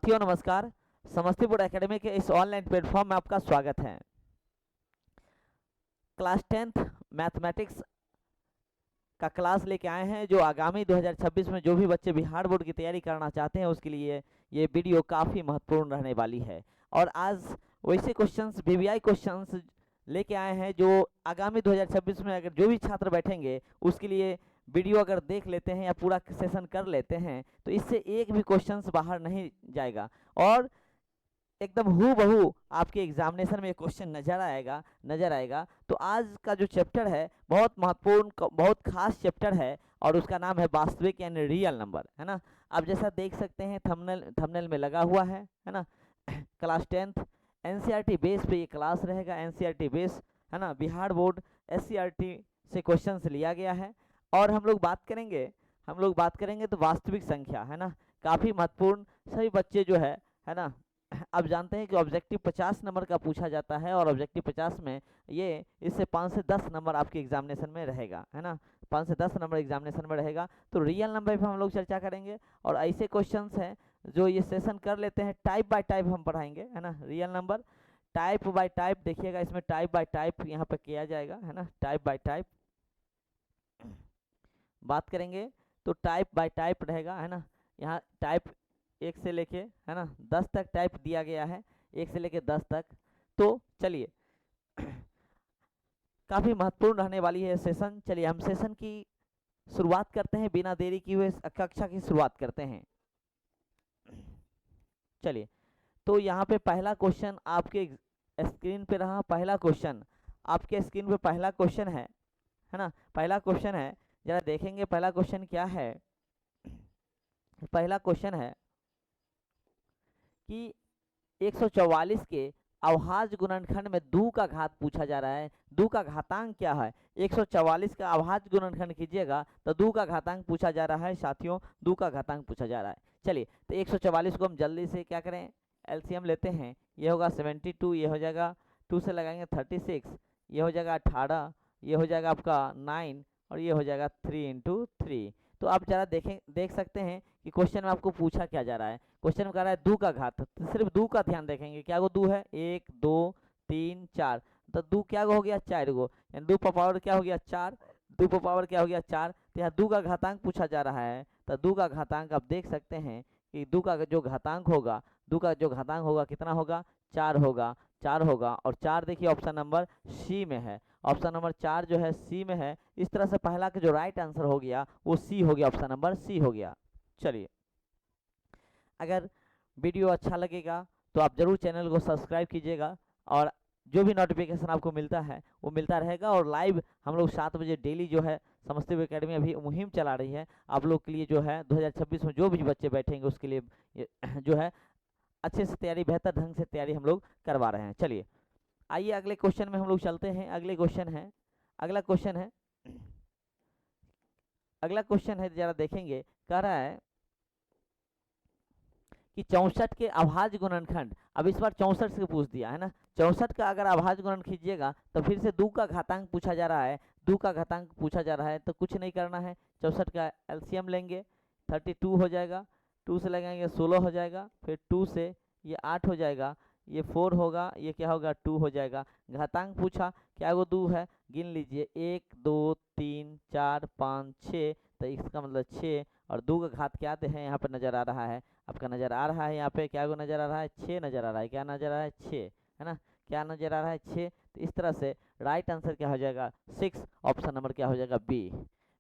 साथियों नमस्कार। समस्तीपुर एकेडमी के इस ऑनलाइन प्लेटफॉर्म में आपका स्वागत है। क्लास 10th मैथमेटिक्स का क्लास लेके आए हैं जो आगामी 2026 में जो भी बच्चे बिहार बोर्ड की तैयारी करना चाहते हैं उसके लिए ये वीडियो काफ़ी महत्वपूर्ण रहने वाली है। और आज वैसे क्वेश्चंस वीवीआई क्वेश्चंस लेके आए हैं जो आगामी 2026 में अगर जो भी छात्र बैठेंगे उसके लिए वीडियो अगर देख लेते हैं या पूरा सेशन कर लेते हैं तो इससे एक भी क्वेश्चंस बाहर नहीं जाएगा और एकदम हूबहू आपके एग्जामिनेशन में क्वेश्चन नजर आएगा। तो आज का जो चैप्टर है बहुत महत्वपूर्ण बहुत खास चैप्टर है और उसका नाम है वास्तविक यानी रियल नंबर, है ना। आप जैसा देख सकते हैं थंबनेल में लगा हुआ है ना। क्लास 10th एनसीईआरटी बेस पे ये क्लास रहेगा। एनसीईआरटी बेस है ना, बिहार बोर्ड एससीईआरटी से क्वेश्चंस लिया गया है। और हम लोग बात करेंगे तो वास्तविक संख्या, है ना, काफ़ी महत्वपूर्ण। सभी बच्चे जो है ना, आप जानते हैं कि ऑब्जेक्टिव 50 नंबर का पूछा जाता है और ऑब्जेक्टिव 50 में ये इससे 5 से 10 नंबर आपके एग्जामिनेशन में रहेगा, है ना। 5 से 10 नंबर एग्जामिनेशन में रहेगा। तो रियल नंबर पे हम लोग चर्चा करेंगे और ऐसे क्वेश्चंस हैं जो ये सेशन कर लेते हैं टाइप बाय टाइप हम पढ़ाएंगे, है ना। Real number type bye type देखिएगा, इसमें टाइप बाय टाइप यहाँ पे किया जाएगा, है ना। टाइप बाय टाइप बात करेंगे तो टाइप बाय टाइप रहेगा, है ना। यहाँ टाइप 1 से लेके, है ना, 10 तक टाइप दिया गया है, 1 से लेके 10 तक। तो चलिए काफ़ी महत्वपूर्ण रहने वाली है सेशन। चलिए हम सेशन की शुरुआत करते हैं, बिना देरी किए हुए कक्षा की शुरुआत करते हैं। चलिए तो यहाँ पे पहला क्वेश्चन आपके स्क्रीन पे रहा। पहला क्वेश्चन आपके स्क्रीन पे पहला क्वेश्चन है ना। पहला क्वेश्चन है, जरा देखेंगे पहला क्वेश्चन क्या है। पहला क्वेश्चन है कि 144 के अभाज्य गुणनखंड में 2 का घात पूछा जा रहा है। 2 का घातांक क्या है? 144 का अभाज्य गुणनखंड कीजिएगा तो 2 का घातांक पूछा जा रहा है साथियों, 2 का घातांक पूछा जा रहा है। चलिए तो 144 को हम जल्दी से क्या करें, एलसीएम लेते हैं। ये होगा 72, ये हो जाएगा 2 से लगाएंगे 36, ये हो जाएगा 18, ये हो जाएगा आपका 9 और ये हो जाएगा 3 × 3। तो आप जरा देख सकते हैं कि क्वेश्चन में आपको पूछा क्या जा रहा है। क्वेश्चन में कह रहा है 2 का घात, तो सिर्फ 2 का ध्यान देखेंगे। क्या वो 2 है? 1 2 3 4, तो 2 क्या हो गया? 4 गो, यानी 2 का पावर क्या हो गया? 4। 2 का पावर क्या हो गया? 4। तो यहाँ 2 का घातांक पूछा जा रहा है, तो 2 का घातांक आप देख सकते हैं कि 2 का जो घातांक होगा, 2 का जो घातांक होगा कितना होगा? 4 होगा, 4 होगा। और 4 देखिए ऑप्शन नंबर सी में है। ऑप्शन नंबर 4 जो है सी में है। इस तरह से पहला का जो राइट आंसर हो गया वो सी हो गया, ऑप्शन नंबर सी हो गया। चलिए अगर वीडियो अच्छा लगेगा तो आप ज़रूर चैनल को सब्सक्राइब कीजिएगा और जो भी नोटिफिकेशन आपको मिलता है वो मिलता रहेगा। और लाइव हम लोग 7 बजे डेली जो है समस्तीपुर एकेडमी अभी मुहिम चला रही है आप लोग के लिए, जो है 2026 में जो भी बच्चे बैठेंगे उसके लिए जो है अच्छे से तैयारी, बेहतर ढंग से तैयारी हम लोग करवा रहे हैं। चलिए आइए अगले क्वेश्चन में हम लोग चलते हैं। अगला क्वेश्चन है जरा देखेंगे। कह रहा है कि 64 के अभाज्य गुणनखंड, अब इस बार 64 से पूछ दिया है ना। 64 का अगर अभाज्य गुणन खींचिएगा तो फिर से 2 का घातांक पूछा जा रहा है। 2 का घातांक पूछा जा रहा है तो कुछ नहीं करना है, 64 का एलसीएम लेंगे, 32 हो जाएगा। 2 से लगाएंगे 16 हो जाएगा, फिर 2 से ये 8 हो जाएगा, ये 4 होगा, ये क्या होगा? 2 हो जाएगा। घातांक पूछा, क्या वो 2 है? गिन लीजिए 1 2 3 4 5 6, तो इसका मतलब 6। और 2 का घात क्या है यहाँ पर नजर आ रहा है आपका, नजर आ रहा है यहाँ पे क्या को नजर आ रहा है? 6 नजर आ रहा है। क्या नजर आ रहा है? 6, है ना। क्या नजर आ रहा है? 6। तो इस तरह से राइट आंसर क्या हो जाएगा? 6, ऑप्शन नंबर क्या हो जाएगा? B.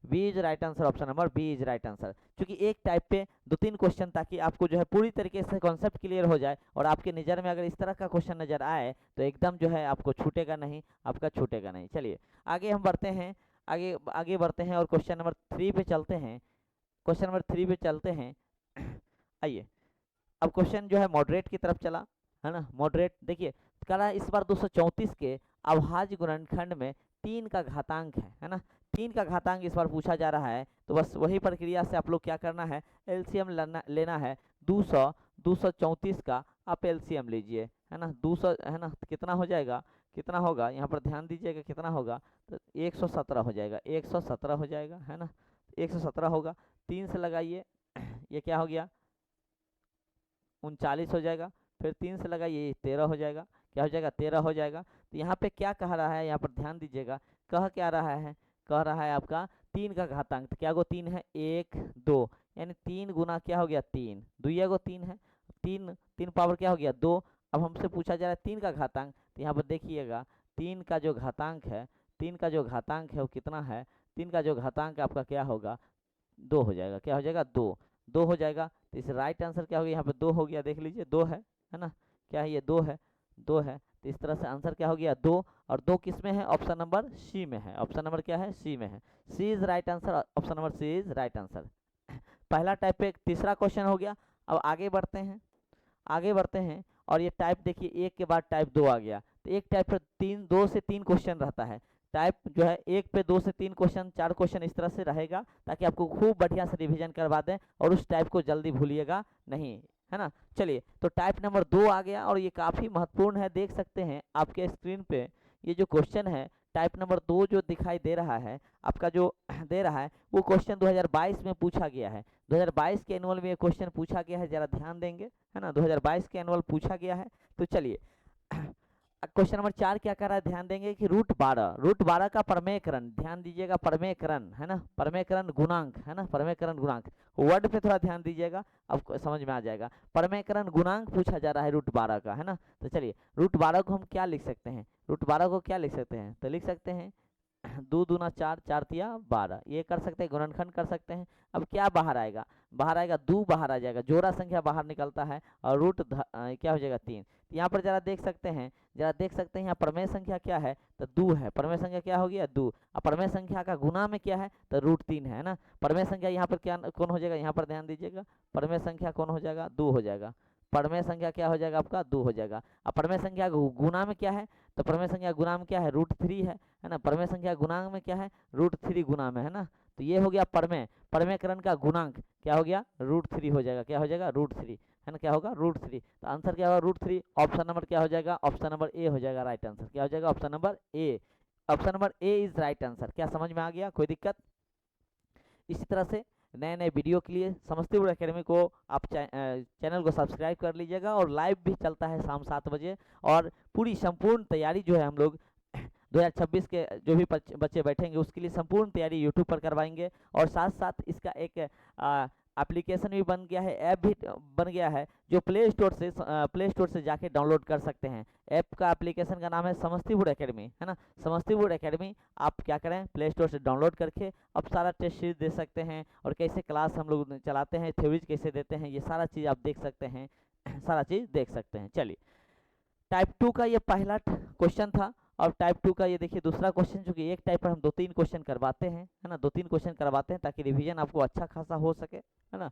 B is right answer, option number B is right answer. क्योंकि एक टाइप पे 2-3 क्वेश्चन, ताकि आपको जो है पूरी तरीके से कॉन्सेप्ट क्लियर हो जाए और आपके नज़र में अगर इस तरह का क्वेश्चन नजर आए तो एकदम जो है आपको छूटेगा नहीं, आपका छूटेगा नहीं। चलिए आगे हम बढ़ते हैं, आगे बढ़ते हैं और क्वेश्चन नंबर 3 पे चलते हैं। क्वेश्चन नंबर 3 पे चलते हैं। आइए अब क्वेश्चन जो है मॉडरेट की तरफ चला, है ना। मॉडरेट देखिए कह रहा है इस बार 234 के अभाज्य गुणनखंड में 3 का घातांक है ना। 3 का घातांक इस बार पूछा जा रहा है। तो बस वही प्रक्रिया से आप लोग क्या करना है, एलसीएम लेना है। 234 का आप एलसीएम लीजिए, है ना। 200 है ना, कितना हो जाएगा? कितना होगा यहाँ पर ध्यान दीजिएगा, कितना होगा? तो 117 हो जाएगा, 117 हो जाएगा, है ना। 117 होगा। 3 से लगाइए, ये क्या हो गया? 39 हो जाएगा, फिर 3 से लगाइए 13 हो जाएगा, क्या हो जाएगा 13 हो जाएगा। तो यहाँ पे क्या कह रहा है, यहाँ पर ध्यान दीजिएगा, कह क्या रहा है, कह रहा है आपका 3 का घातांक, तो क्या गो 3 है 1 2, यानी 3 गुना क्या हो गया 3, दुइया गो 3 है, 3 पावर क्या हो गया 2। अब हमसे पूछा जा रहा है 3 का घातांक, तो यहाँ पर देखिएगा 3 का जो घातांक है, 3 का जो घातांक है वो कितना है, 3 का जो घातांक आपका क्या होगा 2 हो जाएगा, क्या हो जाएगा 2 हो जाएगा। तो इस राइट आंसर क्या हो गया, यहाँ पे 2 हो गया, देख लीजिए 2 है ना, क्या है ये 2 है, 2 है। तो इस तरह से आंसर क्या हो गया 2, और 2 किस में है, ऑप्शन नंबर सी में है, ऑप्शन नंबर क्या है सी में है, C is right answer, option number C is right answer. पहला टाइप पे तीसरा क्वेश्चन हो गया। अब आगे बढ़ते हैं, आगे बढ़ते हैं, और ये टाइप देखिए एक के बाद टाइप 2 आ गया। तो एक टाइप पर 2 से 3 क्वेश्चन रहता है, टाइप जो है एक पे 2 से 3 क्वेश्चन 4 क्वेश्चन इस तरह से रहेगा, ताकि आपको खूब बढ़िया से रिवीजन करवा दें और उस टाइप को जल्दी भूलिएगा नहीं, है ना। चलिए, तो टाइप नंबर 2 आ गया, और ये काफ़ी महत्वपूर्ण है, देख सकते हैं आपके स्क्रीन पे ये जो क्वेश्चन है टाइप नंबर 2 जो दिखाई दे रहा है आपका, जो दे रहा है वो क्वेश्चन 2022 में पूछा गया है, 2022 के एनुअल में ये क्वेश्चन पूछा गया है, जरा ध्यान देंगे, है ना, 2022 के एनुअल पूछा गया है। तो चलिए, क्वेश्चन नंबर 4 क्या कर रहा है, ध्यान देंगे कि रूट 12 का परमेयकरण, ध्यान दीजिएगा, परमेयकरण है ना, परमेयकरण गुणांक है ना, परमेयकरण गुणांक, वर्ड पे थोड़ा ध्यान दीजिएगा, अब समझ में आ जाएगा। परमेयकरण गुणांक पूछा जा रहा है रूट 12 का, है ना। तो चलिए, रूट 12 को हम क्या लिख सकते हैं, रूट 12 को क्या लिख सकते हैं, तो लिख सकते हैं 2 दूना 4, 4 तिया 12, ये कर सकते हैं, गुणनखंड कर सकते हैं। अब क्या बाहर आएगा, बाहर आएगा 2 बाहर आ जाएगा, जोड़ा संख्या बाहर निकलता है, और क्या हो जाएगा 3। यहाँ पर जरा देख सकते हैं, जरा देख सकते हैं यहाँ प्रमेय संख्या क्या है, तो 2 है, प्रमेय संख्या क्या हो गया 2, और प्रमेय संख्या का गुना में क्या है, तो रूट 3 है ना। प्रमेय संख्या यहाँ पर क्या कौन हो जाएगा, यहाँ पर ध्यान दीजिएगा, प्रमेय संख्या कौन हो जाएगा 2 हो जाएगा, प्रमेय संख्या क्या हो जाएगा आपका 2 हो जाएगा। अब प्रमेय संख्या गुना में क्या है, तो प्रमेय संख्या गुना में क्या है रूट 3 है ना, प्रमेय संख्या गुणांक में क्या है रूट 3 गुना में, है ना। तो ये हो गया परमेयकरण का गुणांक क्या हो गया रूट 3 हो जाएगा, क्या हो जाएगा रूट 3, है ना, क्या होगा रूट 3। तो आंसर क्या होगा रूट 3, ऑप्शन नंबर क्या हो जाएगा, ऑप्शन नंबर ए हो जाएगा राइट आंसर, क्या हो जाएगा option number A, option number A is right answer. क्या समझ में आ गया, कोई दिक्कत। इसी तरह से नए नए वीडियो के लिए समस्तीपुर एकेडमी को आप चैनल को सब्सक्राइब कर लीजिएगा, और लाइव भी चलता है शाम 7 बजे, और पूरी संपूर्ण तैयारी जो है हम लोग 2026 के जो भी बच्चे बैठेंगे उसके लिए संपूर्ण तैयारी यूट्यूब पर करवाएंगे, और साथ साथ इसका एक एप्लीकेशन भी बन गया है, ऐप भी बन गया है, जो प्ले स्टोर से जाके डाउनलोड कर सकते हैं। ऐप का एप्लीकेशन का नाम है समस्तीपुर एकेडमी, है ना, समस्तीपुर एकेडमी। आप क्या करें, प्ले स्टोर से डाउनलोड करके अब सारा टेस्ट सीरीज दे सकते हैं, और कैसे क्लास हम लोग चलाते हैं, थ्योरीज कैसे देते हैं, ये सारा चीज़ आप देख सकते हैं, सारा चीज़ देख सकते हैं। चलिए, टाइप 2 का ये पहला क्वेश्चन था, और टाइप 2 का ये देखिए दूसरा क्वेश्चन, जो कि एक टाइप पर हम 2-3 क्वेश्चन करवाते हैं, है ना, 2-3 क्वेश्चन करवाते हैं ताकि रिवीजन आपको अच्छा खासा हो सके, है ना।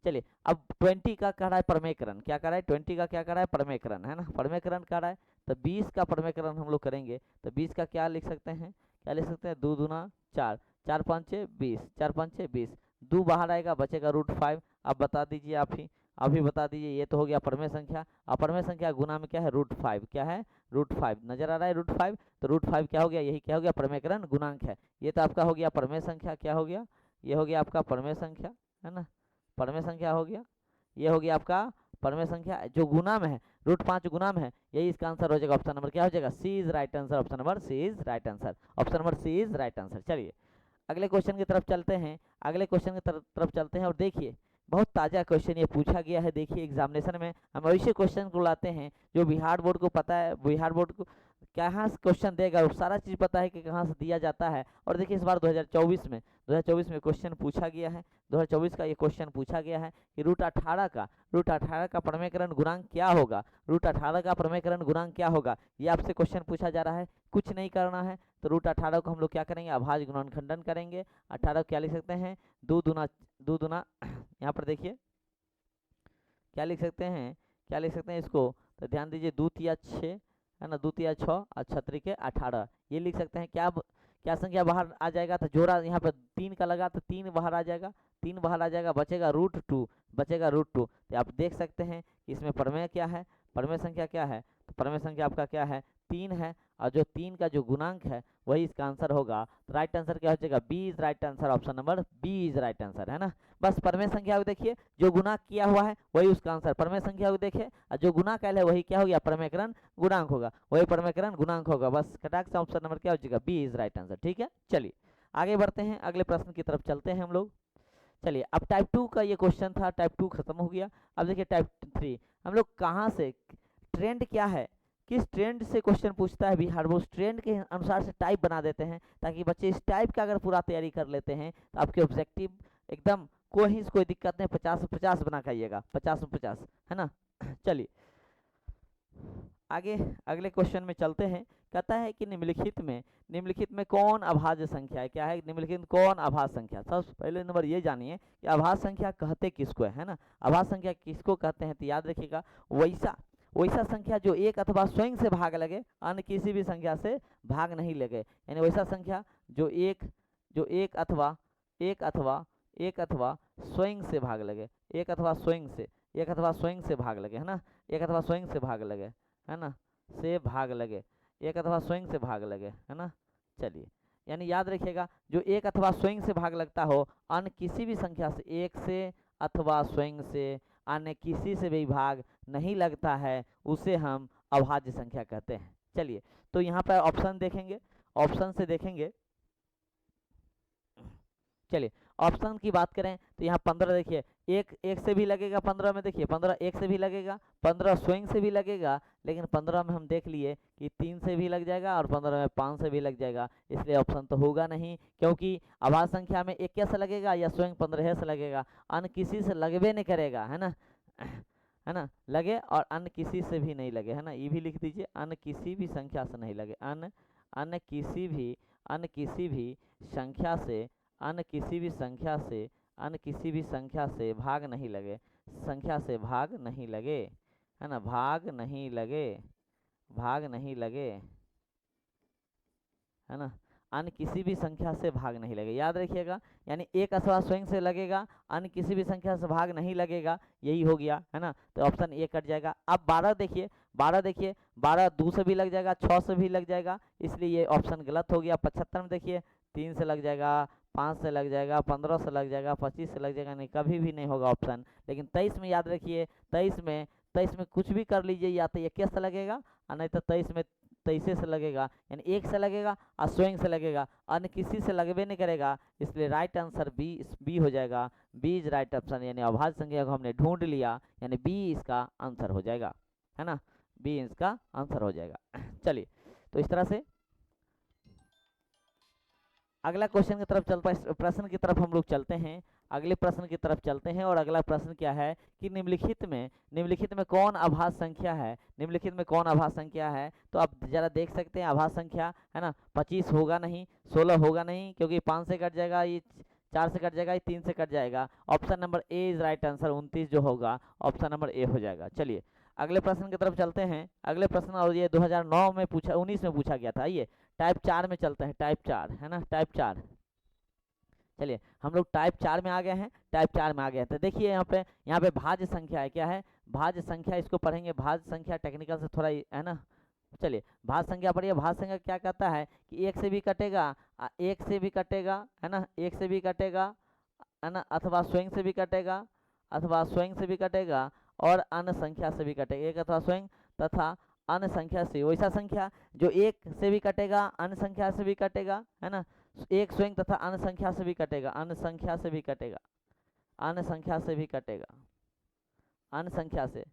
चलिए, अब 20 का कह रहा है परमेयकरण, क्या कर रहा है 20 का क्या कर रहा है परमेयकरण, है ना, परमेयकरण कर रहा है। तो 20 का परमेयकरण हम लोग करेंगे, तो 20 का क्या लिख सकते हैं, क्या लिख सकते हैं 2 दूना 4, 4 5 20, 4 5 20, 2 बाहर आएगा, बचेगा रूट 5। अब बता दीजिए आप ही, अभी बता दीजिए, ये तो हो गया परमेय संख्या, और परमेय संख्या गुना में क्या है रूट 5, क्या है रूट 5, नजर आ रहा है रूट 5। तो रूट 5 क्या हो गया, यही क्या हो गया परमेयकरण गुणांक है। ये तो आपका हो गया परमेय संख्या, क्या हो गया, ये हो गया आपका परमेय संख्या, है ना, परमेय संख्या हो गया, ये हो गया आपका परमेय संख्या जो गुना में है, रूट 5 गुना में है, यही इसका आंसर हो जाएगा, ऑप्शन नंबर क्या हो जाएगा C is right answer, option number C is right answer, option number C is right answer. चलिए, अगले क्वेश्चन की तरफ चलते हैं, अगले क्वेश्चन की तरफ चलते हैं, और देखिए बहुत ताज़ा क्वेश्चन ये पूछा गया है। देखिए, एग्जामिनेशन में हम ऐसे क्वेश्चन को लाते हैं जो बिहार बोर्ड को पता है, बिहार बोर्ड को कहाँ से क्वेश्चन देगा और सारा चीज़ पता है कि कहाँ से दिया जाता है। और देखिए, इस बार 2024 में क्वेश्चन पूछा गया है, 2024 का ये क्वेश्चन पूछा गया है कि रूट 18 का परमेयकरण गुणांक क्या होगा, रूट 18 का परमेयकरण गुणांक क्या होगा, ये आपसे क्वेश्चन पूछा जा रहा है। कुछ नहीं करना है, तो रूट 18 को हम लोग क्या करेंगे, अभाज्य गुणनखंडन करेंगे। 18 क्या लिख सकते हैं, 2 दूना यहाँ पर देखिए क्या लिख सकते हैं, क्या लिख सकते हैं इसको, तो ध्यान दीजिए 2 तिया 6, है ना, 2 तिया 6 और 6 18, ये लिख सकते हैं। क्या संख्या बाहर आ जाएगा, तो जोड़ा यहाँ पर 3 का लगा तो 3 बाहर आ जाएगा, 3 बाहर आ जाएगा, बचेगा रूट 2, बचेगा रूट 2। तो आप देख सकते हैं कि इसमें प्रमेय क्या है, प्रमेय संख्या क्या है, तो प्रमेय संख्या आपका क्या है 3 है, और जो 3 का जो गुणांक है वही इसका आंसर होगा। तो राइट आंसर क्या हो जाएगा, B is right answer, option number B is right answer, है ना। बस प्रमेय संख्या को देखिए, जो गुना किया हुआ है वही उसका आंसर, प्रमेय संख्या को देखिए और जो गुना कैल है वही क्या हो गया, प्रमेयकरण गुणांक होगा, वही प्रमेयकरण गुणांक होगा। बस कटाक से ऑप्शन नंबर क्या हो जाएगा, बी इज राइट आंसर। ठीक है, चलिए आगे बढ़ते हैं, अगले प्रश्न की तरफ चलते हैं हम लोग। चलिए अब टाइप 2 का ये क्वेश्चन था, टाइप 2 खत्म हो गया। अब देखिए टाइप 3, हम लोग कहाँ से, ट्रेंड क्या है, किस ट्रेंड से क्वेश्चन पूछता है बिहार बोर्ड, ट्रेंड के अनुसार से टाइप बना देते हैं, ताकि बच्चे इस टाइप का अगर पूरा तैयारी कर लेते हैं तो आपके ऑब्जेक्टिव एकदम कोई दिक्कत नहीं, 50/50 बना खाइएगा, 50/50, है ना। चलिए आगे अगले क्वेश्चन में चलते हैं। कहता है कि निम्नलिखित में कौन अभाज्य संख्या है, क्या है, निम्नलिखित में कौन अभाज्य संख्या। सबसे पहले नंबर ये जानिए कि अभाज्य संख्या कहते किसको है ना। अभाज्य संख्या किसको कहते हैं, तो याद रखिएगा वैसा संख्या जो एक अथवा स्वयं से भाग लगे, अन्य किसी भी संख्या से भाग नहीं लगे, यानी वैसा संख्या जो एक अथवा स्वयं से भाग लगे, एक अथवा स्वयं से भाग लगे, है ना, एक अथवा स्वयं से भाग लगे, है ना, से भाग लगे, एक अथवा स्वयं से भाग लगे, है ना। चलिए यानी याद रखिएगा, जो एक अथवा स्वयं से भाग लगता हो, अन्य किसी भी संख्या से, एक से अथवा स्वयं से अन्य किसी से भी भाग नहीं लगता है, उसे हम अभाज्य संख्या कहते हैं। चलिए तो यहाँ पर ऑप्शन देखेंगे, ऑप्शन से देखेंगे। चलिए ऑप्शन की बात करें तो यहाँ 15 देखिए, एक से भी लगेगा 15 में, देखिए 15 एक से भी लगेगा, 15 स्वयं से भी लगेगा, लेकिन 15 में हम देख लिए कि 3 से भी लग जाएगा और 15 में 5 से भी लग जाएगा, इसलिए ऑप्शन तो होगा नहीं, क्योंकि अभाज्य संख्या में एक कैसे लगेगा, या स्वयं 15 से लगेगा, अन्य किसी से लगबे नहीं करेगा, है ना, लगे और अन्य किसी से भी नहीं लगे, है ना, ये भी लिख दीजिए, अन्य किसी भी संख्या से नहीं लगे, अन्य किसी भी संख्या से, अन्य किसी भी संख्या से भाग नहीं लगे, संख्या से भाग नहीं लगे, है ना, भाग नहीं लगे, है ना, अन्य किसी भी संख्या से भाग नहीं लगे, याद रखिएगा, यानी एक अथवा स्वयं से लगेगा, अन्य किसी भी संख्या से भाग नहीं लगेगा, यही हो गया, है ना, तो ऑप्शन ए कट जाएगा। अब 12 देखिए, 12 2 से भी लग जाएगा, 6 से भी लग जाएगा, इसलिए ये ऑप्शन गलत हो गया। 75 में देखिए 3 से लग जाएगा, 5 से लग जाएगा, 15 से लग जाएगा, 25 से लग जाएगा, नहीं कभी भी नहीं होगा ऑप्शन। लेकिन 23 में याद रखिए, 23 में कुछ भी कर लीजिए, या तो 21 से लगेगा और नहीं तो 23 में 23 से लगेगा, यानी एक से लगेगा और स्वयं से लगेगा, अन्य किसी से लगबे नहीं करेगा, इसलिए राइट आंसर बी हो जाएगा, बी इज राइट ऑप्शन, यानी अभाज्य संख्या को हमने ढूंढ लिया, यानी बी इसका आंसर हो जाएगा, है ना, बी इसका आंसर हो जाएगा। चलिए तो इस तरह से अगला क्वेश्चन की तरफ प्रश्न की तरफ हम लोग चलते हैं, अगले प्रश्न की तरफ चलते हैं। और अगला प्रश्न क्या है कि निम्नलिखित में कौन अभाज्य संख्या है, निम्नलिखित में कौन अभाज्य संख्या है। तो आप जरा देख सकते हैं अभाज्य संख्या, है ना, 25 होगा नहीं, 16 होगा नहीं, क्योंकि 5 से कट जाएगा, ये 4 से कट जाएगा, ये 3 से कट जाएगा, option number A is right answer, 29 जो होगा ऑप्शन नंबर ए हो जाएगा। चलिए अगले प्रश्न की तरफ चलते हैं, अगले प्रश्न, और ये 2009 में 19 में पूछा गया था। आइए टाइप 4 में चलते हैं, टाइप 4, है ना, टाइप 4। चलिए हम लोग टाइप 4 में आ गए हैं, टाइप 4 में आ गए हैं। तो देखिए यहाँ पे भाज्य संख्या है, क्या है, भाज्य संख्या, इसको पढ़ेंगे, भाज्य संख्या टेक्निकल से थोड़ा, है ना। चलिए भाज्य संख्या पढ़िए, भाज्य संख्या क्या कहता है कि एक से भी कटेगा, एक से भी कटेगा, है ना, एक से भी कटेगा, है ना, अथवा स्वयं से भी कटेगा, और अन्य संख्या से भी कटेगा, एक अथवा स्वयं तथा अन्य संख्या से, वैसा संख्या जो एक से भी कटेगा, अन्य संख्या से भी कटेगा, है ना, एक स्वयं तथा अन्य संख्या से भी कटेगा, अन्य संख्या से भी कटेगा, अन्य संख्या से,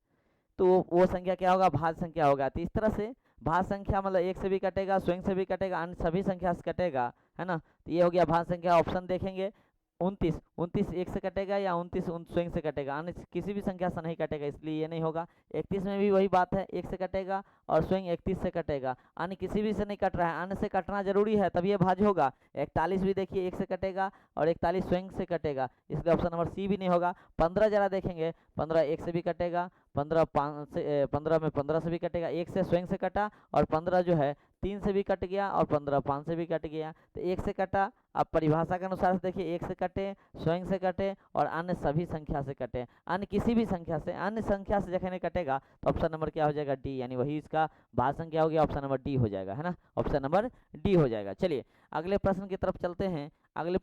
तो वो संख्या क्या होगा, भाज्य संख्या होगा। तो इस तरह से भाज्य संख्या मतलब एक से भी कटेगा, स्वयं से भी कटेगा, अन्य सभी संख्या से कटेगा, है ना, तो ये हो गया भाज्य संख्या। ऑप्शन देखेंगे 29 एक से कटेगा, या 29 स्वयं से कटेगा, अन्य किसी भी संख्या से नहीं कटेगा, इसलिए ये नहीं होगा। 31 में भी वही बात है, एक से कटेगा और स्वयं 31 से कटेगा, अन्य किसी भी से नहीं कट रहा है, अन्य से कटना जरूरी है तभी ये भाज्य होगा। 41 भी देखिए एक से कटेगा और 41 स्वयं से कटेगा, इसलिए ऑप्शन नंबर सी भी नहीं होगा। 15 जरा देखेंगे, 15 एक से भी कटेगा, 15 में 15 से भी कटेगा, एक से स्वयं से कटा और 15 जो है 3 से भी कट गया और 15 5 से भी कट गया, तो 1 से कटा। अब परिभाषा के अनुसार से देखिए 1 से कटे, स्वयं से कटे और अन्य सभी संख्या से कटे। अन्य किसी भी संख्या से, अन्य संख्या से जखने कटेगा तो ऑप्शन नंबर क्या हो जाएगा, डी, यानी वही इसका भाज्य संख्या हो गया, ऑप्शन नंबर डी हो जाएगा, है ना, ऑप्शन नंबर डी हो जाएगा। चलिए अगले प्रश्न की तरफ चलते हैं। अगले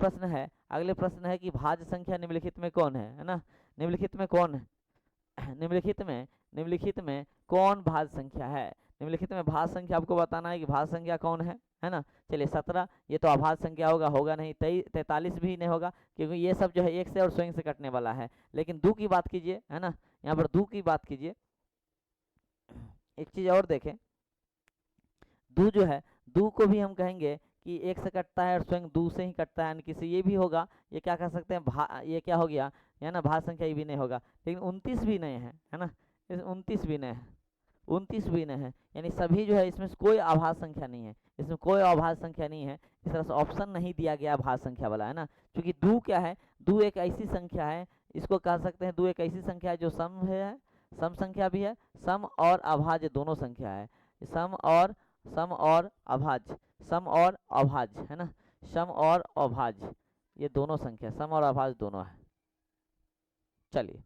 प्रश्न है कि भाज्य संख्या निम्नलिखित में कौन है ना, निम्नलिखित में कौन है, निम्नलिखित में कौन भाज्य संख्या है, निम्नलिखित में भाज्य संख्या आपको बताना है कि भाज्य संख्या कौन है ना। चलिए 17, ये तो अभाज्य संख्या होगा नहीं, 43 भी नहीं होगा, क्योंकि ये सब जो है 1 से और स्वयं से कटने वाला है। लेकिन 2 की बात कीजिए, है ना, यहाँ पर 2 की बात कीजिए। एक चीज और देखें, 2 जो है, 2 को भी हम कहेंगे कि 1 से कटता है और स्वयं 2 से ही कटता है, किसी ये भी होगा, ये क्या कह सकते हैं, ये क्या हो गया, है ना, भाज्य संख्या ये भी नहीं होगा। लेकिन 29 भी नहीं है ना, 29 भी नहीं है, 29 भी नहीं है, यानी सभी जो है इसमें कोई अभाज्य संख्या नहीं है, इसमें कोई अभाज्य संख्या नहीं है। इस तरह से ऑप्शन नहीं दिया गया भाज्य संख्या वाला, है ना, क्योंकि 2 क्या है, 2 एक ऐसी संख्या है, इसको कह सकते हैं 2 एक ऐसी संख्या है जो सम है, सम संख्या भी है, सम और अभाज्य दोनों संख्या है, सम और अभाज्य, सम और अभाज्य, है ना, सम और अभाज्य ये दोनों संख्या, सम और अभाज्य दोनों है। चलिए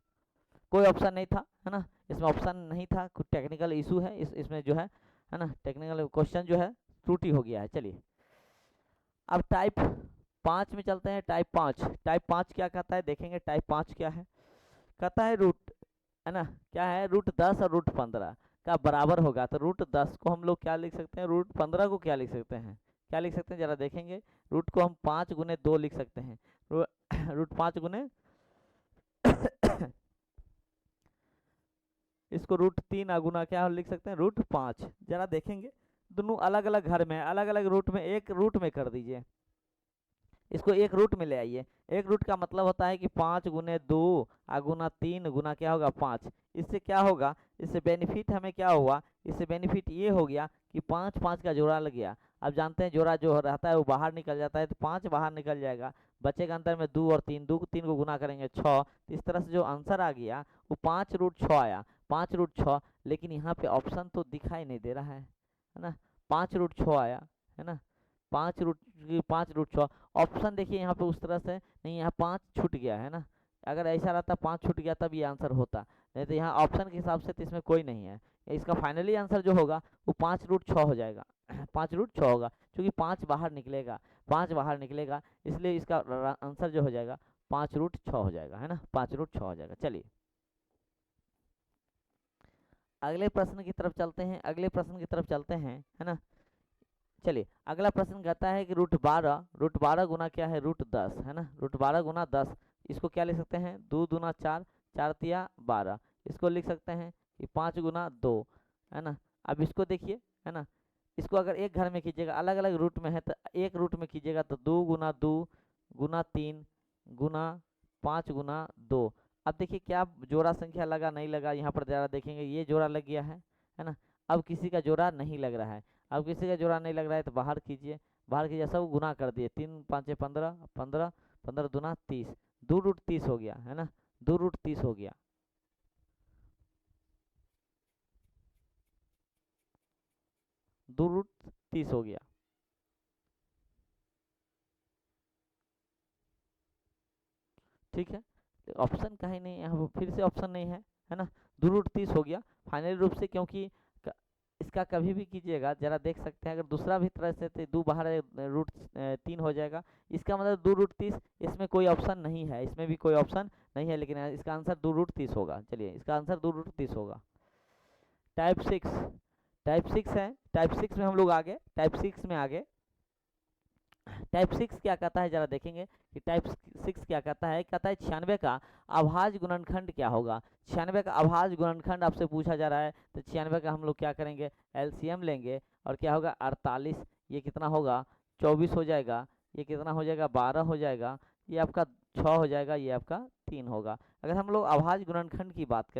कोई ऑप्शन नहीं था, है ना, इसमें ऑप्शन नहीं था, कुछ टेक्निकल इशू है इसमें जो है ना, टेक्निकल क्वेश्चन जो है त्रुटि हो गया है। चलिए अब टाइप 5 में चलते हैं। टाइप 5 क्या कहता है, देखेंगे टाइप 5 क्या है। कहता है रूट, है ना, क्या है, रूट 10 और रूट 15 का बराबर होगा, तो रूट 10 को हम लोग क्या लिख सकते हैं, रूट 15 को क्या लिख सकते हैं, क्या लिख सकते हैं जरा देखेंगे। रूट को हम 5 गुने 2 लिख सकते हैं, रूट 5 गुने इसको रूट 3 अगुना क्या लिख सकते हैं, रूट 5। जरा देखेंगे दोनों अलग अलग घर में, अलग अलग रूट में, एक रूट में कर दीजिए, इसको एक रूट में ले आइए। एक रूट का मतलब होता है कि 5 गुने 2 अगुना 3 गुना क्या होगा 5। इससे क्या होगा, इससे बेनिफिट हमें क्या हुआ, इससे बेनिफिट ये हो गया कि 5 5 का जोड़ा लग गया। अब जानते हैं जोड़ा जो रहता है वो बाहर निकल जाता है, तो 5 बाहर निकल जाएगा, बचेगा अंदर में 2 और 3, 2 3 को गुना करेंगे 6। इस तरह से जो आंसर आ गया वो 5 रूट 6 आया, 5 रूट 6। लेकिन यहाँ पे ऑप्शन तो दिखाई नहीं दे रहा है ना, 5 रूट 6 आया, है ना, 5 रूट 6। ऑप्शन देखिए यहाँ पे उस तरह से नहीं, यहाँ 5 छूट गया, है ना, अगर ऐसा रहता 5 छूट गया तब ये आंसर होता, नहीं तो यहाँ ऑप्शन के हिसाब से तो इसमें कोई नहीं है। इसका फाइनली आंसर जो होगा वो 5 रूट 6 हो जाएगा 5 रूट 6 होगा, क्योंकि 5 बाहर निकलेगा, 5 बाहर निकलेगा, इसलिए इसका आंसर जो हो जाएगा 5 रूट 6 हो जाएगा, है ना, 5 रूट 6 हो जाएगा। चलिए अगले प्रश्न की तरफ चलते हैं, है ना। चलिए अगला प्रश्न कहता है कि रूट 12 गुना क्या है, रूट 10, है ना, रूट 12 गुना 10। इसको क्या लिख सकते हैं, 2 दूना 4, 4 तिया 12। इसको लिख सकते हैं कि 5 गुना 2, है ना। अब इसको देखिए, है ना, इसको अगर एक घर में कीजिएगा, अलग अलग रूट में है तो एक रूट में कीजिएगा तो 2 गुना 2 गुना 3 गुना 5 गुना 2। अब देखिए क्या जोड़ा संख्या लगा नहीं लगा, यहाँ पर ज़रा देखेंगे ये जोड़ा लग गया है ना। अब किसी का जोड़ा नहीं लग रहा है, अब किसी का जोड़ा नहीं लग रहा है तो बाहर कीजिए, सब गुना कर दिए, 3 5 15, 15 15 दूना 30, 2 रूट 30 हो गया, है ना, 2 रूट 30 हो गया। दो रूट 30 हो गया। ठीक है, तो ऑप्शन कहीं नहीं, यहाँ पर फिर से ऑप्शन नहीं है ना, 2 रूट 30 हो गया फाइनली रूप से, क्योंकि इसका कभी भी कीजिएगा जरा देख सकते हैं, अगर दूसरा भी तरह से तो 2 बाहर रूट 3 हो जाएगा, इसका मतलब 2 रूट 30, इसमें कोई ऑप्शन नहीं है, इसमें भी कोई ऑप्शन नहीं है, लेकिन इसका आंसर 2 रूट 30 होगा। चलिए इसका आंसर 2 रूट 30 होगा। टाइप 6 है, टाइप 6 में हम लोग आगे, टाइप 6 में आगे। टाइप 6 क्या कहता है जरा देखेंगे कि टाइप 6 क्या कहता है, कहता है 96 का अभाज्य गुणनखंड क्या होगा। 96 का अभाज्य गुणनखंड आपसे पूछा जा रहा है, तो 96 का हम लोग क्या करेंगे, एलसीएम लेंगे, और क्या होगा 48, ये कितना होगा 24 हो जाएगा, ये कितना हो जाएगा 12 हो जाएगा, ये आपका 6 हो जाएगा, ये आपका 3 होगा। अगर हम लोग अभाज्य गुणनखंड की बात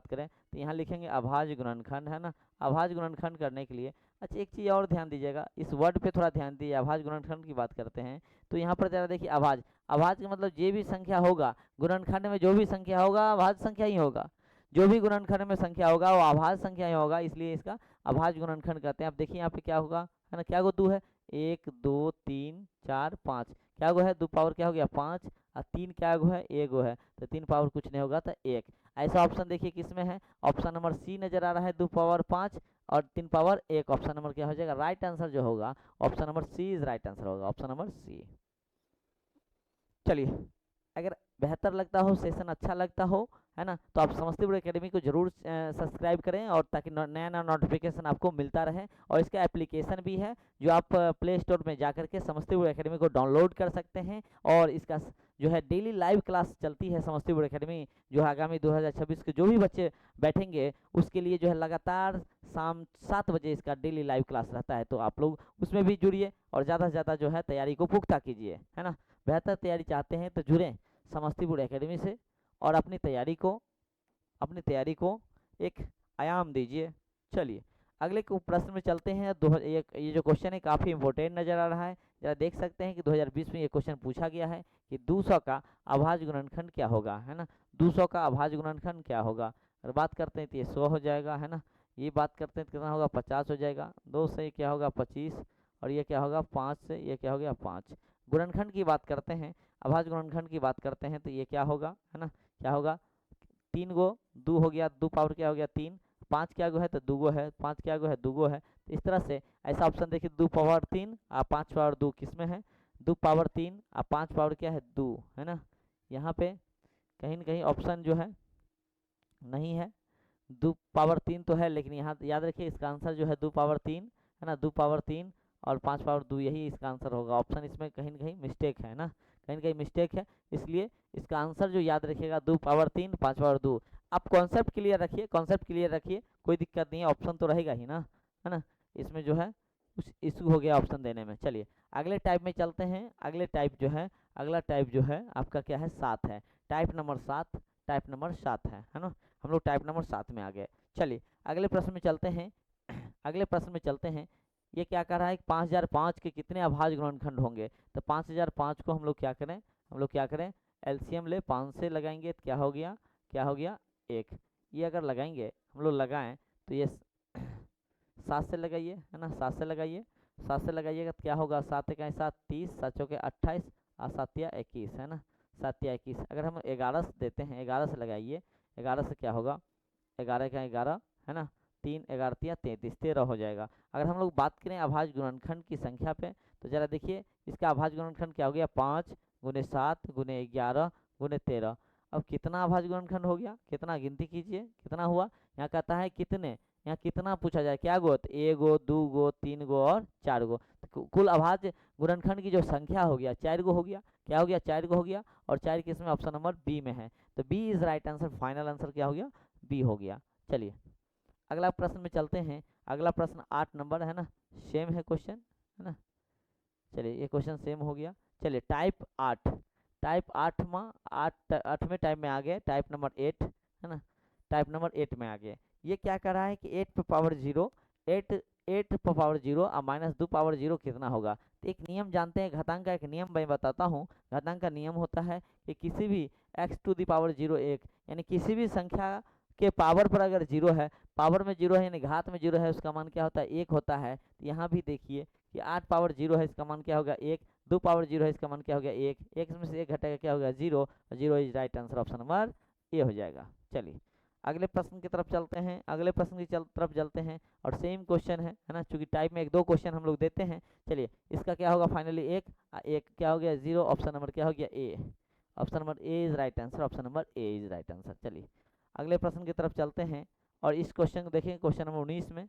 करें, तो यहाँ लिखेंगे अभाज्य गुणनखंड, है ना। अभाज्य गुणनखंड करने के लिए, अच्छा एक चीज़ और ध्यान दीजिएगा, इस वर्ड पे थोड़ा ध्यान दीजिए। अभाज्य गुणनखंड की बात करते हैं तो यहाँ पर जरा देखिए, अभाज्य का मतलब जो भी संख्या होगा गुणनखंड में, जो भी संख्या होगा अभाज्य संख्या ही होगा, जो भी गुणनखंड में संख्या होगा वो अभाज्य संख्या ही होगा, इसलिए इसका अभाज्य गुणनखंड कहते हैं। अब देखिए यहाँ पे क्या होगा, है ना, क्या गो दो है, 1 2 3 4 5, क्या गो है दो पावर क्या हो गया 5, और 3 क्या गो है, एक गो है, तो 3 पावर कुछ नहीं होगा तो 1। ऐसा ऑप्शन देखिए किसमें है, ऑप्शन नंबर सी नजर आ रहा है, 2 पावर 5 और 3 पावर 1। ऑप्शन नंबर क्या हो जाएगा, राइट आंसर जो होगा option number C is right answer होगा, ऑप्शन नंबर सी। चलिए, अगर बेहतर लगता हो, सेशन अच्छा लगता हो, है ना, तो आप समस्तीपुर एकेडमी को जरूर सब्सक्राइब करें, और ताकि नया नया नोटिफिकेशन आपको मिलता रहे। और इसका एप्लीकेशन भी है जो आप प्ले स्टोर में जा करके समस्तीपुर एकेडमी को डाउनलोड कर सकते हैं। और इसका जो है डेली लाइव क्लास चलती है समस्तीपुर एकेडमी, जो आगामी 2026 के जो भी बच्चे बैठेंगे उसके लिए जो है लगातार शाम 7 बजे इसका डेली लाइव क्लास रहता है। तो आप लोग उसमें भी जुड़िए और ज़्यादा से ज़्यादा जो है तैयारी को पुख्ता कीजिए, है ना। बेहतर तैयारी चाहते हैं तो जुड़ें समस्तीपुर एकेडमी से, और अपनी तैयारी को एक आयाम दीजिए। चलिए, अगले प्रश्न में चलते हैं। ये जो क्वेश्चन है काफ़ी इंपॉर्टेंट नज़र आ रहा है। जरा देख सकते हैं कि 2020 में ये क्वेश्चन पूछा गया है कि 200 का अभाज्य गुणनखंड क्या होगा, है ना। 200 का अभाज्य गुणनखंड क्या होगा। अगर बात करते हैं तो ये 100 हो जाएगा, है ना। ये बात करते हैं तो कितना होगा, 50 हो जाएगा। 2 से ये क्या होगा 25, और ये क्या होगा 5 से ये क्या हो गया 5। गुणनखंड की बात करते हैं, अभाज्य गुणनखंड की बात करते हैं तो ये क्या होगा, है ना, क्या होगा 3 गो 2 हो गया, 2 पावर क्या हो गया 3, 5 क्या गो है तो 2 गो है, 5 क्या गो है 2 गो है। तो इस तरह से ऐसा ऑप्शन देखिए 2 पावर 3 और 5 पावर 2 किस में है, 2 पावर 3 और 5 पावर क्या है 2, है ना। यहाँ पे कहीं न कहीं ऑप्शन जो है नहीं है, 2 पावर 3 तो है, लेकिन यहाँ याद रखिए इसका आंसर जो है 2 पावर 3, है ना, 2 पावर 3 और 5 पावर 2, यही इसका आंसर होगा। ऑप्शन इसमें कहीं न कहीं मिस्टेक है ना, कहीं न कहीं मिस्टेक है, इसलिए इसका आंसर जो याद रखिएगा 2 पावर 3 5 पावर 2। आप कॉन्सेप्ट क्लियर रखिए, कॉन्सेप्ट क्लियर रखिए, कोई दिक्कत नहीं है, ऑप्शन तो रहेगा ही ना, है ना। इसमें जो है कुछ इशू हो गया ऑप्शन देने में। चलिए अगले टाइप में चलते हैं। अगले टाइप जो है, अगला टाइप जो है आपका क्या है 7 है, टाइप नंबर 7, टाइप नंबर 7 है ना। हम लोग टाइप नंबर 7 में आ गए। चलिए अगले प्रश्न में चलते हैं। अगले प्रश्न में चलते हैं। ये क्या कह रहा है, 5005 के कितने अभाज्य गुणनखंड होंगे। तो 5005 को हम लोग क्या करें, एलसीएम ले 5 से लगाएंगे तो क्या हो गया 1। ये अगर लगाएंगे हम लोग लगाएं तो ये 7 से लगाइए, है ना, 7 से लगाइए, 7 से लगाइएगा तो क्या होगा, 7 1 7 30, 7 चौके 28 और 7 या 21, है ना, 7 या 21। अगर हम 11 से देते हैं, 11 से लगाइए, 11 से क्या होगा, 11 का 11, है ना, 3 11 या 33, 13 हो जाएगा। अगर हम लोग बात करें अभाज्य गुणनखंड की संख्या पे, तो जरा देखिए इसका अभाज्य गुणनखंड क्या हो गया, 5 गुने 7 गुने 11 गुने 13। अब कितना अभाज्य गुणनखंड हो गया, कितना गिनती कीजिए कितना हुआ। यहाँ कहता है कितने, यहाँ कितना पूछा जाए, क्या गो, तो 1 गो 2 गो 3 गो और 4 गो। तो कुल अभाज्य गुणनखंड की जो संख्या हो गया 4 गो हो गया, क्या हो गया 4 गो हो गया, और 4 किस में, ऑप्शन नंबर बी में है। तो B is right answer, final answer क्या हो गया, बी हो गया। चलिए अगला प्रश्न में चलते हैं। अगला प्रश्न 8 नंबर है ना, सेम है क्वेश्चन, है ना। चलिए ये क्वेश्चन सेम हो गया। चलिए टाइप 8, टाइप 8 में 8वें टाइप में आ गए, टाइप नंबर 8, है ना, टाइप नंबर 8 में आ गए। ये क्या कर रहा है कि 8 पे पावर 0, 8 पे पावर 0 और माइनस 2 पावर 0 कितना होगा। तो एक नियम जानते हैं घातांक का, एक नियम मैं बताता हूँ। घातांक का नियम होता है कि किसी भी x टू दी पावर 0 1, यानी किसी भी संख्या के पावर पर अगर 0 है, पावर में 0 है यानी घात में 0 है, उसका मान क्या होता है 1 होता है। तो यहाँ भी देखिए कि 8 पावर 0 है, इसका मान क्या होगा 1, 2 पावर 0 है, इसका मान क्या हो गया 1, 1 में से 1 घटेगा क्या होगा 0, 0 is right answer, option number ए हो जाएगा। चलिए अगले प्रश्न की तरफ चलते हैं। अगले प्रश्न की तरफ चलते हैं, और सेम क्वेश्चन है ना, चूंकि टाइप में 1-2 क्वेश्चन हम लोग देते हैं। चलिए इसका क्या होगा फाइनली 1 क्या हो गया 0, ऑप्शन नंबर क्या हो गया A, option number A is right answer, option number A is right answer. चलिए अगले प्रश्न की तरफ चलते हैं, और इस क्वेश्चन को देखेंगे क्वेश्चन नंबर 19 में।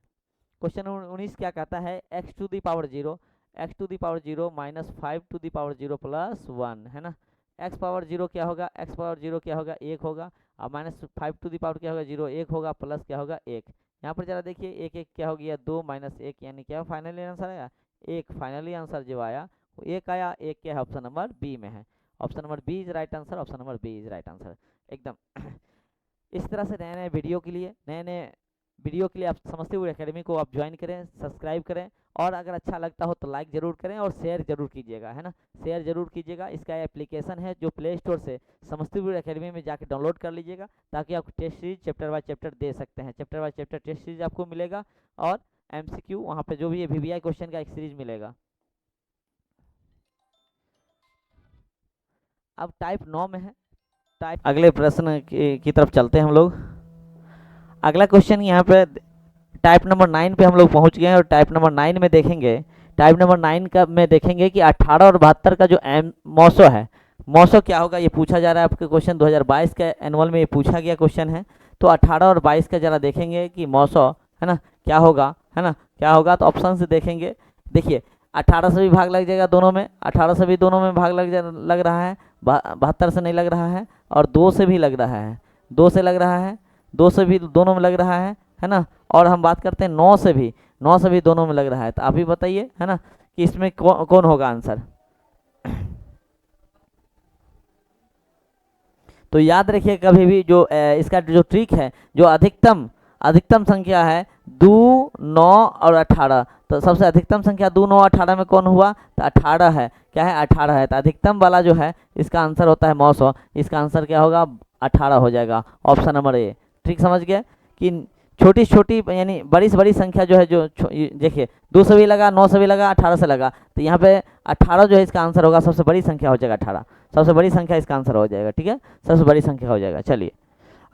क्वेश्चन नंबर 19 क्या कहता है, x to the power 0, x to the power 0 minus 5 to the power 0 plus 1, है ना। x पावर 0 क्या होगा, x पावर 0 क्या होगा 1 होगा, और माइनस 5 टू दी पावर क्या होगा 0 1 होगा, प्लस क्या होगा 1। यहाँ पर जरा देखिए 1 1 क्या हो गया 2 माइनस 1, यानी क्या फाइनली आंसर आया 1। फाइनली आंसर जो आया वो 1 आया, 1 क्या है ऑप्शन नंबर बी में है, option number B is right answer, option number B is right answer एकदम। इस तरह से नए नए वीडियो के लिए आप समस्तीपुर एकेडमी को आप ज्वाइन करें, सब्सक्राइब करें, और अगर अच्छा लगता हो तो लाइक ज़रूर करें और शेयर ज़रूर कीजिएगा, है ना, शेयर ज़रूर कीजिएगा। इसका एप्लीकेशन है जो प्ले स्टोर से समस्तीपुर एकेडमी में जाकर डाउनलोड कर लीजिएगा, ताकि आप test series chapter by chapter दे सकते हैं, chapter by chapter test series आपको मिलेगा। और MCQ, वहाँ पे जो भी VBI क्वेश्चन का एक सीरीज मिलेगा। अब टाइप 9 में है, टाइप अगले प्रश्न की तरफ चलते हैं हम लोग। अगला क्वेश्चन यहाँ पे टाइप नंबर 9 पे हम लोग पहुँच गए हैं, और टाइप नंबर 9 में देखेंगे, टाइप नंबर 9 का में देखेंगे कि 18 और 72 का जो मौसो है, मौसो क्या होगा, ये पूछा जा रहा है आपके क्वेश्चन 2022 के एनुअल में ये पूछा गया क्वेश्चन है। तो 18 और 22 का जरा देखेंगे कि मौसो है ना क्या होगा, है ना क्या होगा। तो ऑप्शन से देखेंगे, देखिए 18 से भी भाग लग जाएगा दोनों में, 18 से भी दोनों में भाग लग रहा है, 72 से नहीं लग रहा है, और 2 से भी लग रहा है, 2 से लग रहा है, 2 से भी दोनों में लग रहा है ना। और हम बात करते हैं 9 से भी, 9 से भी दोनों में लग रहा है। तो आप ही बताइए है ना कि इसमें कौन होगा आंसर। तो याद रखिए कभी भी जो इसका जो ट्रिक है, जो अधिकतम संख्या है 2, 9 और 18, तो सबसे अधिकतम संख्या 2, 9, 18 में कौन हुआ, तो 18 है, क्या है 18 है। तो अधिकतम वाला जो है इसका आंसर होता है मौसो, इसका आंसर क्या होगा 18 हो जाएगा, ऑप्शन नंबर ए। ट्रिक समझ गए कि छोटी छोटी यानी बड़ी से बड़ी संख्या जो है, जो देखिए 2 से भी लगा, 9 से भी लगा, 18 से लगा, तो यहाँ पे 18 जो है इसका आंसर होगा, सबसे बड़ी संख्या हो जाएगा 18, सबसे बड़ी संख्या इसका आंसर हो जाएगा, ठीक है, सबसे बड़ी संख्या हो जाएगा। चलिए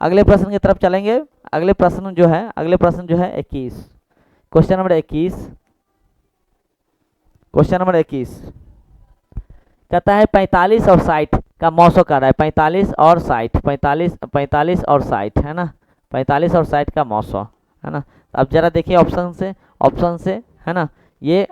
अगले प्रश्न की तरफ चलेंगे। अगले प्रश्न जो है 21, क्वेश्चन नंबर 21, क्वेश्चन नंबर 21 कहता है 45 और 60 का मौसो कर रहा है, 45 और 60, 45 और 60 है ना, 45 और 60 का मौसो है ना। अब जरा देखिए ऑप्शन से है ना, ये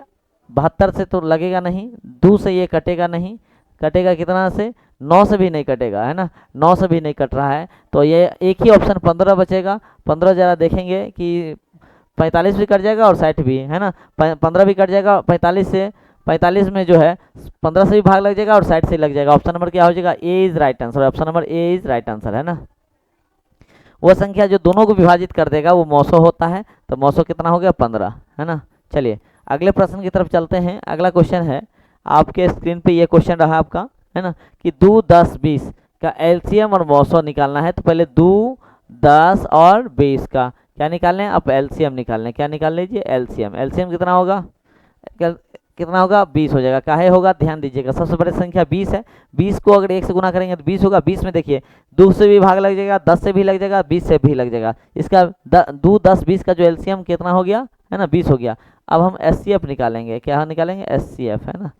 72 से तो लगेगा नहीं, 2 से ये कटेगा नहीं, कटेगा कितना से, 9 से भी नहीं कटेगा है ना, 9 से भी नहीं कट रहा है, तो ये एक ही ऑप्शन 15 बचेगा। 15 जरा देखेंगे कि 45 भी कट जाएगा और 60 भी है ना, 15 भी कट जाएगा 45 से, 45 में जो है 15 से भी भाग लग जाएगा और 60 से लग जाएगा। ऑप्शन नंबर क्या हो जाएगा, A is right answer, option number A is right answer है ना। वो संख्या जो दोनों को विभाजित कर देगा वो मौसो होता है, तो मौसो कितना हो गया 15 है ना। चलिए अगले प्रश्न की तरफ चलते हैं। अगला क्वेश्चन है आपके स्क्रीन पे, ये क्वेश्चन रहा आपका है ना कि 2, 10, 20 का एलसीएम और मौसो निकालना है। तो पहले 2, 10 और 20 का क्या निकालने हैं, अब एलसीएम निकालने, क्या निकाल लीजिए एलसीएम। एलसीएम कितना होगा, कितना होगा 20 हो जाएगा, काहे होगा ध्यान दीजिएगा, सबसे बड़ी संख्या 20 है, 20 को अगर 1 से गुना करेंगे तो 20 होगा। 20 में देखिए 2 से भी भाग लग जाएगा, 10 से भी लग जाएगा, 20 से भी लग जाएगा, इसका 2, 10, 20 का जो एलसीएम कितना हो गया है ना 20 हो गया। अब हम एचसीएफ निकालेंगे, क्या निकालेंगे एचसीएफ है ना,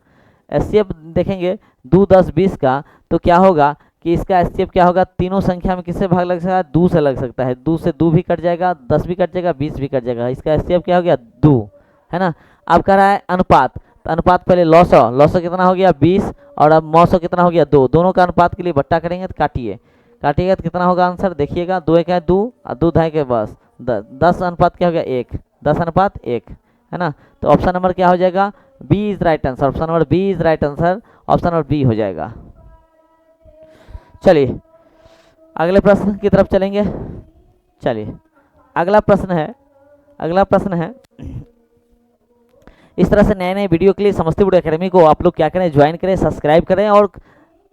एचसीएफ देखेंगे 2, 10, 20 का, तो क्या होगा कि इसका एचसीएफ क्या होगा, तीनों संख्या में किससे भाग लग सकता है, 2 से लग सकता है, 2 से 2 भी कट जाएगा, 10 भी कट जाएगा, 20 भी कट जाएगा, इसका एचसीएफ क्या हो गया 2 है ना। अब कह रहा है अनुपात, तो अनुपात पहले लॉसो कितना हो गया 20, और अब मौसो कितना हो गया 2, दोनों का अनुपात के लिए बट्टा करेंगे तो काटिएगा तो कितना होगा आंसर, देखिएगा 2 1 2 और 2 2 के बस 10 अनुपात क्या हो गया 1, 10 अनुपात 1 है ना। तो ऑप्शन नंबर क्या हो जाएगा, B is right answer, option number B is right answer, option number B हो जाएगा। चलिए अगले प्रश्न की तरफ चलेंगे। चलिए अगला प्रश्न है इस तरह से नए नए वीडियो के लिए समस्तीपुर एकेडमी को आप लोग क्या करें, ज्वाइन करें, सब्सक्राइब करें, और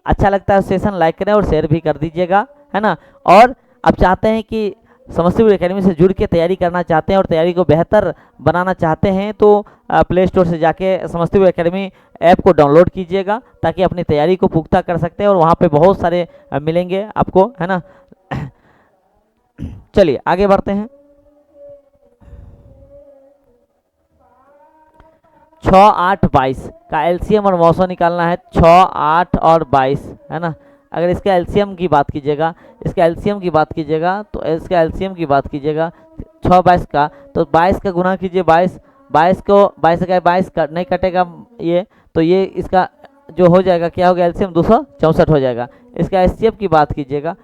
अच्छा लगता है सेशन लाइक करें और शेयर भी कर दीजिएगा है ना। और आप चाहते हैं कि समस्तीपुर एकेडमी से जुड़ के तैयारी करना चाहते हैं और तैयारी को बेहतर बनाना चाहते हैं, तो प्ले स्टोर से जाके समस्तीपुर एकेडमी ऐप को डाउनलोड कीजिएगा, ताकि अपनी तैयारी को पुख्ता कर सकते हैं, और वहाँ पे बहुत सारे मिलेंगे आपको है ना। चलिए आगे बढ़ते हैं। 6, 8, 22 का एलसीएम और मौसो निकालना है, 6, 8 और 22 है ना। अगर इसका एलसीएम की बात कीजिएगा, तो इसका एलसीएम की बात कीजिएगा 6, 22 का, तो 22 का गुना कीजिए 22 को 22 का 22 नहीं कटेगा ये, तो ये इसका जो हो जाएगा क्या हो गया एलसीएम 264 हो जाएगा। इसका एचसीएफ की बात कीजिएगा,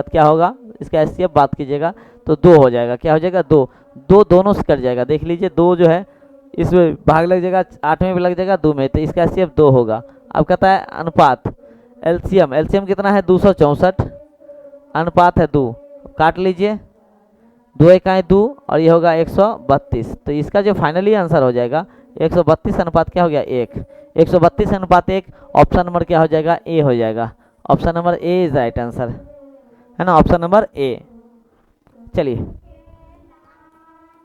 तो क्या होगा, इसका एचसीएफ बात कीजिएगा तो 2 हो जाएगा, क्या हो जाएगा 2 दोनों से कट जाएगा, देख लीजिए 2 जो है इसमें भाग लग जाएगा, 8 में भी लग जाएगा 2 में, तो इसका एचसीएफ 2 होगा। अब कहता है अनुपात, एलसीएम कितना है 264, अनुपात है 2, काट लीजिए 2 1 2 और ये होगा 132, तो इसका जो फाइनली आंसर हो जाएगा 132 अनुपात क्या हो गया 1, 132 अनुपात 1, ऑप्शन नंबर क्या हो जाएगा ए हो जाएगा, option number A is right answer है ना, ऑप्शन नंबर ए। चलिए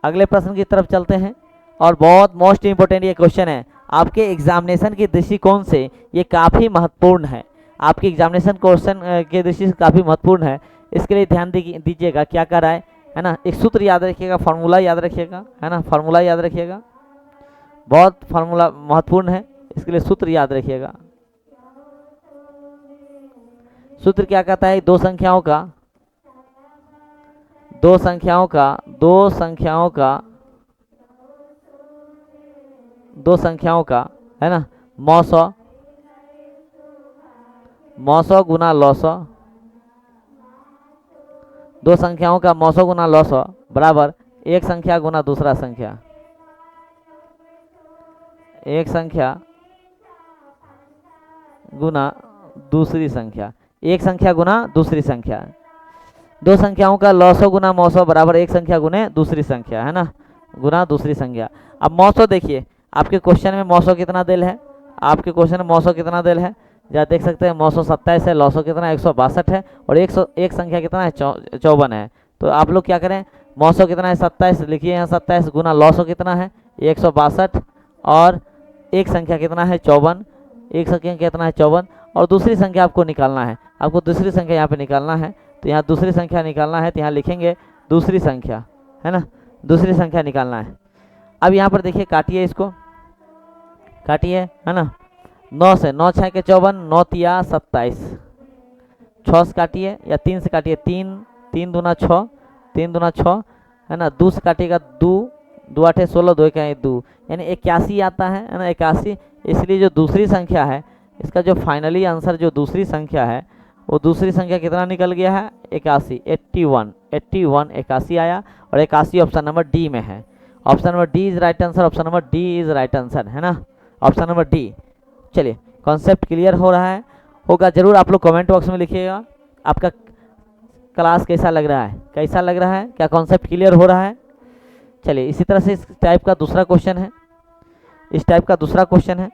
अगले प्रश्न की तरफ चलते हैं और बहुत मोस्ट इम्पोर्टेंट ये क्वेश्चन है, आपके एग्जामिनेशन के दृष्टिकोण से ये काफ़ी महत्वपूर्ण है, आपके एग्जामिनेशन क्वेश्चन के दृष्टि से काफ़ी महत्वपूर्ण है। इसके लिए ध्यान दीजिएगा क्या कर रहा है ना। एक सूत्र याद रखिएगा, फार्मूला याद रखिएगा, है ना, फार्मूला याद रखिएगा, बहुत फार्मूला महत्वपूर्ण है, इसके लिए सूत्र याद रखिएगा। सूत्र क्या कहता है, दो संख्याओं का है ना मौसौ गुना लौसौ, दो संख्याओं का मौसौ गुना लौसौ बराबर एक संख्या गुना दूसरा संख्या, एक संख्या गुना दूसरी संख्या, एक संख्या गुना दूसरी संख्या। दो संख्याओं का लौसौ गुना मौसौ बराबर एक संख्या गुने दूसरी संख्या, है ना, गुना दूसरी संख्या। अब मौसौ देखिए, आपके क्वेश्चन में मौसौ कितना दिल है, आपके क्वेश्चन में मौसौ कितना दिल है, जहाँ देख सकते हैं मौसौ 27 है, लौसौ कितना 162 है और एक संख्या कितना है 54 है। तो आप लोग क्या करें, मौसौ कितना है 27 लिखिए यहाँ 27 गुना लौसौ कितना है 162 और एक संख्या कितना है 54, एक संख्या कितना है 54 और दूसरी संख्या आपको निकालना है, आपको दूसरी संख्या यहाँ पे निकालना है। तो यहाँ दूसरी संख्या निकालना है तो यहाँ लिखेंगे दूसरी संख्या, है ना, दूसरी संख्या निकालना है। अब यहाँ पर देखिए काटिए, इसको काटिए, है ना, 9 से 9 6 के 54, 9 तिया 27, 6 से काटिए या 3 से काटिए, 3 दूना 6, 3 दूना 6, है ना, 2 से काटिएगा 2, 2 8 16, 2 1 2, यानी 81 आता है ना, 81। इसलिए जो दूसरी संख्या है, इसका जो फाइनली आंसर जो दूसरी संख्या है वो दूसरी संख्या कितना निकल गया है 81, 81 81 आया और 81 ऑप्शन नंबर डी में है। Option number D is right answer, option number D is right answer, है ना, ऑप्शन नंबर डी। चलिए कॉन्सेप्ट क्लियर हो रहा है, होगा जरूर, आप लोग कमेंट बॉक्स में लिखिएगा आपका क्लास कैसा लग रहा है, कैसा लग रहा है, क्या कॉन्सेप्ट क्लियर हो रहा है। चलिए इसी तरह से इस टाइप का दूसरा क्वेश्चन है, इस टाइप का दूसरा क्वेश्चन है,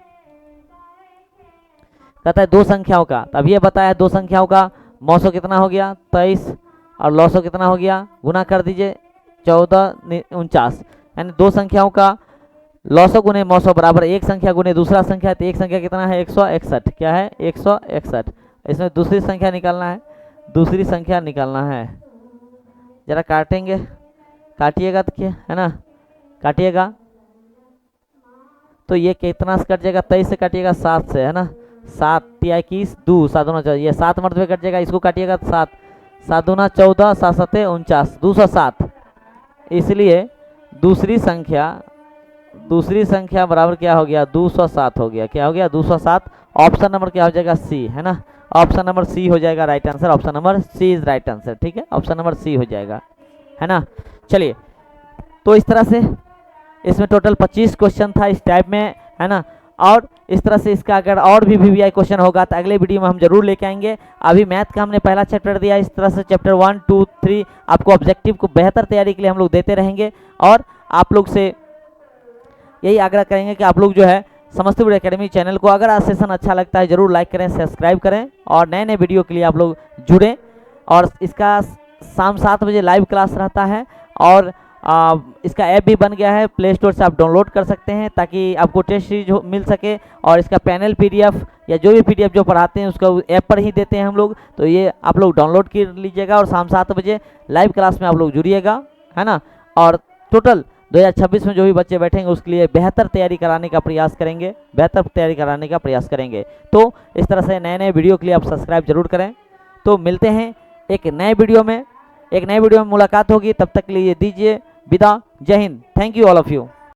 कहता है दो संख्याओं का, तब ये बताया दो संख्याओं का मौसौ कितना हो गया 23 और लौसौ कितना हो गया, गुना कर दीजिए 14 49, यानी दो संख्याओं का लौसौ गुने मौसौ बराबर एक संख्या गुने दूसरा संख्या, तो एक संख्या कितना है 161, क्या है 161। इसमें दूसरी संख्या निकालना है, दूसरी संख्या निकालना है, जरा काटेंगे, काटिएगा तो क्या है ना, काटिएगा तो ये कितना से कट जाएगा, 23 से काटिएगा 7 से, है ना, 7 तिया 21 2 7 दूना 14, ये 7 मरतबे कट जाएगा, इसको काटिएगा 7 7 दूना 14 7 7 49 207। इसलिए दूसरी संख्या बराबर क्या हो गया 207 हो गया, क्या हो गया 207। ऑप्शन नंबर क्या हो जाएगा सी, है ना, ऑप्शन नंबर सी हो जाएगा right answer, option number C is right answer, ठीक है, ऑप्शन नंबर सी हो जाएगा, है ना। चलिए तो इस तरह से इसमें टोटल 25 क्वेश्चन था इस टाइप में, है ना, और इस तरह से इसका अगर और भी VVI क्वेश्चन होगा तो अगले वीडियो में हम जरूर लेके आएंगे। अभी मैथ का हमने पहला चैप्टर दिया, इस तरह से चैप्टर 1 2 3 आपको ऑब्जेक्टिव को बेहतर तैयारी के लिए हम लोग देते रहेंगे और आप लोग से यही आग्रह करेंगे कि आप लोग जो है समस्तीपुर एकेडमी चैनल को अगर आज सेशन अच्छा लगता है जरूर लाइक करें, सब्सक्राइब करें और नए नए वीडियो के लिए आप लोग जुड़ें। और इसका शाम 7 बजे लाइव क्लास रहता है और इसका ऐप भी बन गया है, प्ले स्टोर से आप डाउनलोड कर सकते हैं ताकि आपको टेस्ट सीरीज मिल सके और इसका पैनल PDF या जो भी PDF जो पढ़ाते हैं उसका ऐप पर ही देते हैं हम लोग, तो ये आप लोग डाउनलोड कर लीजिएगा और शाम 7 बजे लाइव क्लास में आप लोग जुड़िएगा, है ना। और टोटल 2026 में जो भी बच्चे बैठेंगे उसके लिए बेहतर तैयारी कराने का प्रयास करेंगे, तो इस तरह से नए नए वीडियो के लिए आप सब्सक्राइब जरूर करें। तो मिलते हैं एक नए वीडियो में मुलाकात होगी, तब तक के लिए दीजिए विदा, जय Hind, thank you all of you.